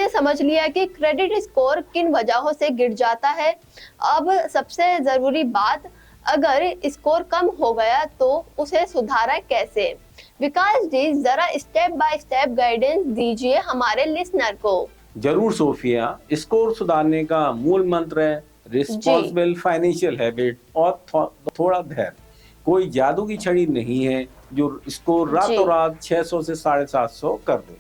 हमने समझ लिया कि क्रेडिट स्कोर किन वजहों से गिर जाता है। अब सबसे जरूरी बात, अगर स्कोर कम हो गया तो उसे सुधारा कैसे। विकास जी, जरा स्टेप बाय स्टेप गाइडेंस दीजिए हमारे लिसनर को। जरूर सोफिया, स्कोर सुधारने का मूल मंत्र है जी। रिस्पॉन्सिबल फाइनेंशियल हैबिट और थोड़ा धैर्य। कोई जादू की छड़ी नहीं है जो स्कोर जी। रातों रात 600 से 750 कर दे,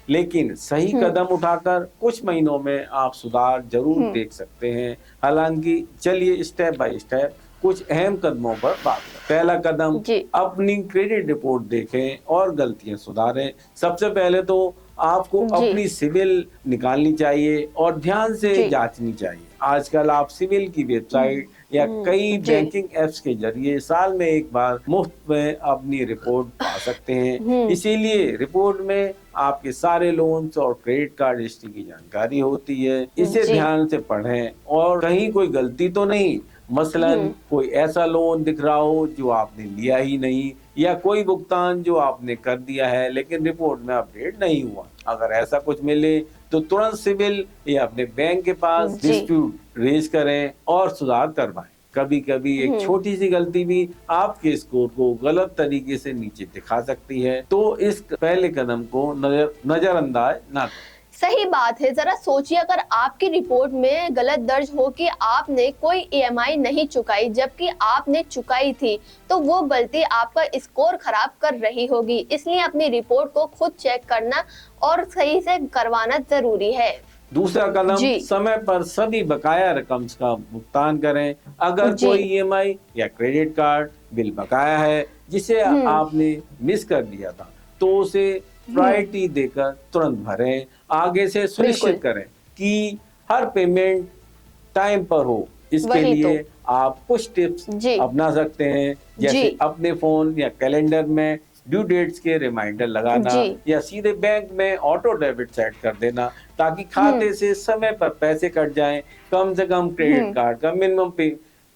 लेकिन सही कदम उठाकर कुछ महीनों में आप सुधार जरूर देख सकते हैं। हालांकि चलिए स्टेप बाय स्टेप कुछ अहम कदमों पर बात करें। पहला कदम, जी। अपनी क्रेडिट रिपोर्ट देखें और गलतियां सुधारें। सबसे पहले तो आपको जी। अपनी सिविल निकालनी चाहिए और ध्यान से जी। जांचनी चाहिए। आजकल आप सिविल की वेबसाइट या कई जी। बैंकिंग एप्स के जरिए साल में एक बार मुफ्त में अपनी रिपोर्ट पा सकते हैं। इसीलिए रिपोर्ट में आपके सारे लोन्स और क्रेडिट कार्ड हिस्ट्री की जानकारी होती है। इसे जी। ध्यान से पढ़ें और कहीं कोई गलती तो नहीं, मसलन कोई ऐसा लोन दिख रहा हो जो आपने लिया ही नहीं, या कोई भुगतान जो आपने कर दिया है लेकिन रिपोर्ट में अपडेट नहीं हुआ। अगर ऐसा कुछ मिले तो तुरंत सिविल या अपने बैंक के पास जी। डिस्प्यूट रेज करें और सुधार करवाएं। कभी कभी एक छोटी सी गलती भी आपके स्कोर को गलत तरीके से नीचे दिखा सकती है, तो इस पहले कदम को नजरअंदाज ना करें। सही बात है। जरा सोचिए, अगर आपकी रिपोर्ट में गलत दर्ज हो कि आपने कोई ईएमआई नहीं चुकाई जबकि आपने चुकाई थी, तो वो गलती आपका स्कोर खराब कर रही होगी। इसलिए अपनी रिपोर्ट को खुद चेक करना और सही से करवाना जरूरी है। दूसरा कदम, समय पर सभी बकाया रकम का भुगतान करें। अगर कोई ईएमआई या क्रेडिट कार्ड बिल बकाया है जिसे आपने मिस कर दिया था, तो उसे प्रायोरिटी देकर तुरंत भरें। आगे से सुनिश्चित करें कि हर पेमेंट टाइम पर हो। इसके लिए आप कुछ टिप्स अपना सकते हैं, जैसे अपने फोन या कैलेंडर में ड्यू डेट्स के रिमाइंडर लगाना या सीधे बैंक में ऑटो डेबिट सेट कर देना, ताकि खाते से समय पर पैसे कट जाएं। कम से कम क्रेडिट कार्ड का मिनिमम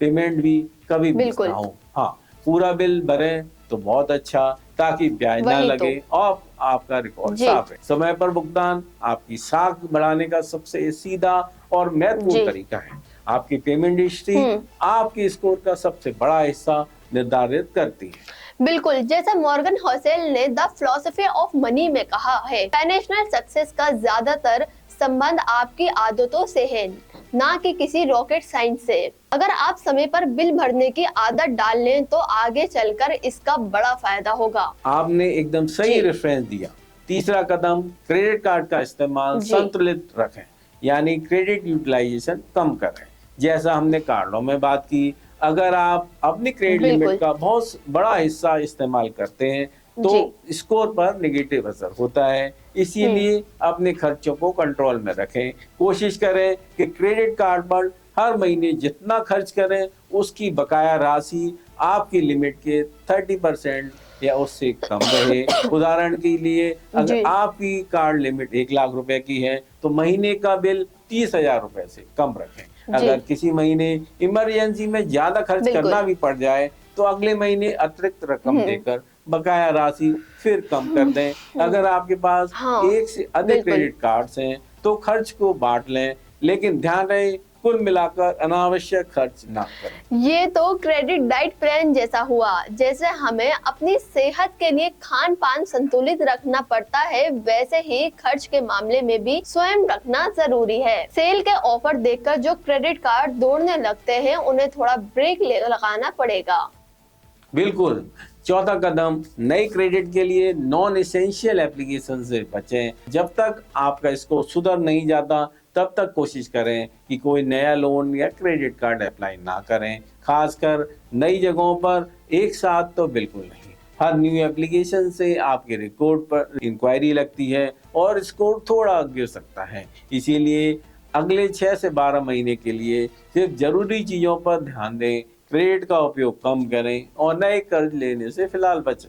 पेमेंट भी कभी मिस ना हो। हाँ, पूरा बिल भरें तो बहुत अच्छा, ताकि ब्याज ना लगे और आपका रिकॉर्ड साफ है। समय पर भुगतान आपकी साख बढ़ाने का सबसे सीधा और महत्वपूर्ण तरीका है। आपकी पेमेंट हिस्ट्री आपके स्कोर का सबसे बड़ा हिस्सा निर्धारित करती है। बिल्कुल, जैसा मॉर्गन होसेल ने द फिलॉसफी ऑफ मनी में कहा है, फाइनेंशियल सक्सेस का ज्यादातर संबंध आपकी आदतों से है, ना कि किसी रॉकेट साइंस से। अगर आप समय पर बिल भरने की आदत डाल लें तो आगे चलकर इसका बड़ा फायदा होगा। आपने एकदम सही रेफरेंस दिया। तीसरा कदम, क्रेडिट कार्ड का इस्तेमाल संतुलित रखें, यानी क्रेडिट यूटिलाइजेशन कम करें। जैसा हमने कार्डों में बात की, अगर आप अपनी क्रेडिट लिमिट का बहुत बड़ा हिस्सा इस्तेमाल करते हैं तो स्कोर पर नेगेटिव असर होता है। इसीलिए अपने खर्चों को कंट्रोल में रखें। कोशिश करें कि क्रेडिट कार्ड पर हर महीने जितना खर्च करें उसकी बकाया राशि आपकी लिमिट के 30% या उससे कम रहे। उदाहरण के लिए, अगर आपकी कार्ड लिमिट 1 लाख रुपए की है तो महीने का बिल 30,000 रुपए से कम रखें। अगर किसी महीने इमरजेंसी में ज्यादा खर्च करना भी पड़ जाए तो अगले महीने अतिरिक्त रकम देकर बकाया राशि फिर कम कर दें। अगर आपके पास एक से अधिक क्रेडिट कार्ड्स हैं तो खर्च को बांट लें, लेकिन ध्यान रहे कुल मिलाकर अनावश्यक खर्च ना करें। ये तो क्रेडिट डाइट प्लान जैसा हुआ। जैसे हमें अपनी सेहत के लिए खान पान संतुलित रखना पड़ता है, वैसे ही खर्च के मामले में भी स्वयं रखना जरूरी है। सेल के ऑफर देखकर जो क्रेडिट कार्ड दौड़ने लगते हैं उन्हें थोड़ा ब्रेक लगाना पड़ेगा। बिल्कुल। चौथा कदम, नई क्रेडिट के लिए नॉन एसेंशियल एप्लीकेशन से बचें। जब तक आपका स्कोर सुधर नहीं जाता तब तक कोशिश करें कि कोई नया लोन या क्रेडिट कार्ड अप्लाई ना करें, खासकर नई जगहों पर एक साथ तो बिल्कुल नहीं। हर न्यू एप्लीकेशन से आपके रिकॉर्ड पर इंक्वायरी लगती है और स्कोर थोड़ा गिर सकता है। इसीलिए अगले 6 से 12 महीने के लिए सिर्फ जरूरी चीजों पर ध्यान दें, क्रेडिट का उपयोग कम करें और नए कर्ज लेने से फिलहाल बचें।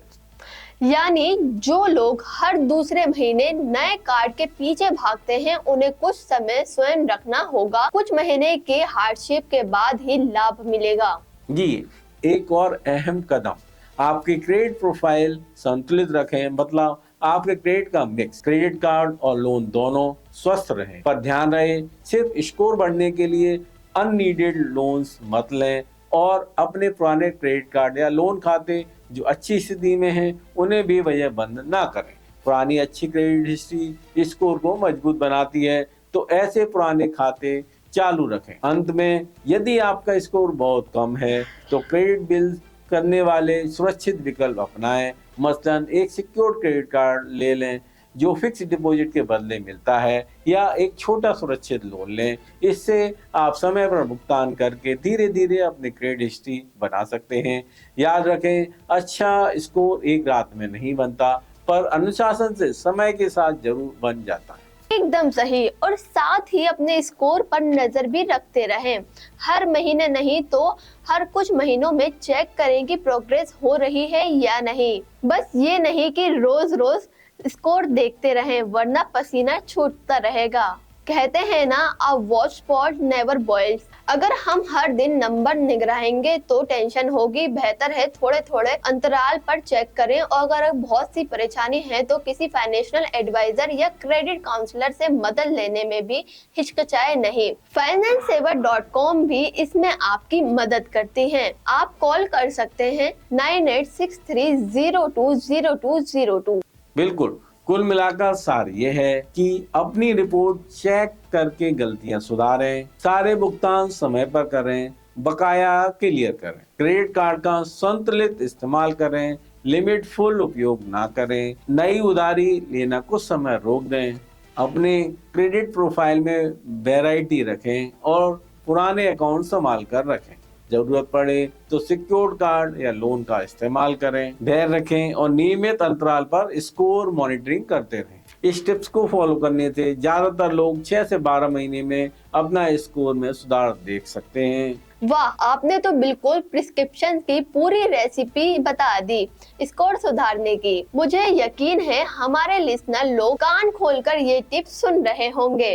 यानी जो लोग हर दूसरे महीने नए कार्ड के पीछे भागते हैं उन्हें कुछ समय स्वयं रखना होगा। कुछ महीने के हार्डशिप के बाद ही लाभ मिलेगा। जी, एक और अहम कदम, आपकी क्रेडिट प्रोफाइल संतुलित रखें। मतलब आपके क्रेडिट का मिक्स, क्रेडिट कार्ड और लोन दोनों स्वस्थ रहें। पर ध्यान रहे, सिर्फ स्कोर बढ़ने के लिए अननीडेड लोन्स मत लें और अपने पुराने क्रेडिट कार्ड या लोन खाते जो अच्छी स्थिति में हैं उन्हें भी वजह बंद ना करें। पुरानी अच्छी क्रेडिट हिस्ट्री स्कोर को मजबूत बनाती है, तो ऐसे पुराने खाते चालू रखें। अंत में, यदि आपका स्कोर बहुत कम है तो क्रेडिट बिल करने वाले सुरक्षित विकल्प अपनाएं। मसलन एक सिक्योर्ड क्रेडिट कार्ड ले लें जो फिक्स डिपॉजिट के बदले मिलता है, या एक छोटा सुरक्षित लोन लें। इससे आप समय पर भुगतान करके धीरे धीरे अपनी क्रेडिट हिस्ट्री बना सकते हैं। याद रखें, अच्छा स्कोर एक रात में नहीं बनता, पर अनुशासन से समय के साथ जरूर बन जाता है। एकदम सही। और साथ ही अपने स्कोर पर नजर भी रखते रहें। हर महीने नहीं तो हर कुछ महीनों में चेक करें कि प्रोग्रेस हो रही है या नहीं। बस ये नहीं कि रोज रोज स्कोर देखते रहें, वरना पसीना छूटता रहेगा। कहते हैं ना, a watch spot never boils. अगर हम हर दिन नंबर निगराहेंगे तो टेंशन होगी। बेहतर है थोड़े थोड़े अंतराल पर चेक करें, और अगर बहुत सी परेशानी है तो किसी फाइनेंशियल एडवाइजर या क्रेडिट काउंसलर से मदद लेने में भी हिचकिचाए नहीं। financesaver.com भी इसमें आपकी मदद करती है। आप कॉल कर सकते हैं 9863020202। बिल्कुल, कुल मिलाकर सार ये है कि अपनी रिपोर्ट चेक करके गलतियां सुधारें, सारे भुगतान समय पर करें, बकाया क्लियर करें, क्रेडिट कार्ड का संतुलित इस्तेमाल करें, लिमिट फुल उपयोग ना करें, नई उधारी लेना कुछ समय रोक दें, अपने क्रेडिट प्रोफाइल में वैरायटी रखें और पुराने अकाउंट संभाल कर रखें। जरूरत पड़े तो सिक्योर्ड कार्ड या लोन का इस्तेमाल करें। धैर्य रखें और नियमित अंतराल पर स्कोर मॉनिटरिंग करते रहें। इस टिप्स को फॉलो करने से ज्यादातर लोग 6 से 12 महीने में अपना स्कोर में सुधार देख सकते हैं। वाह, आपने तो बिल्कुल प्रिस्क्रिप्शन की पूरी रेसिपी बता दी स्कोर सुधारने की। मुझे यकीन है हमारे लिसनर लोग कान खोलकर ये टिप्स सुन रहे होंगे।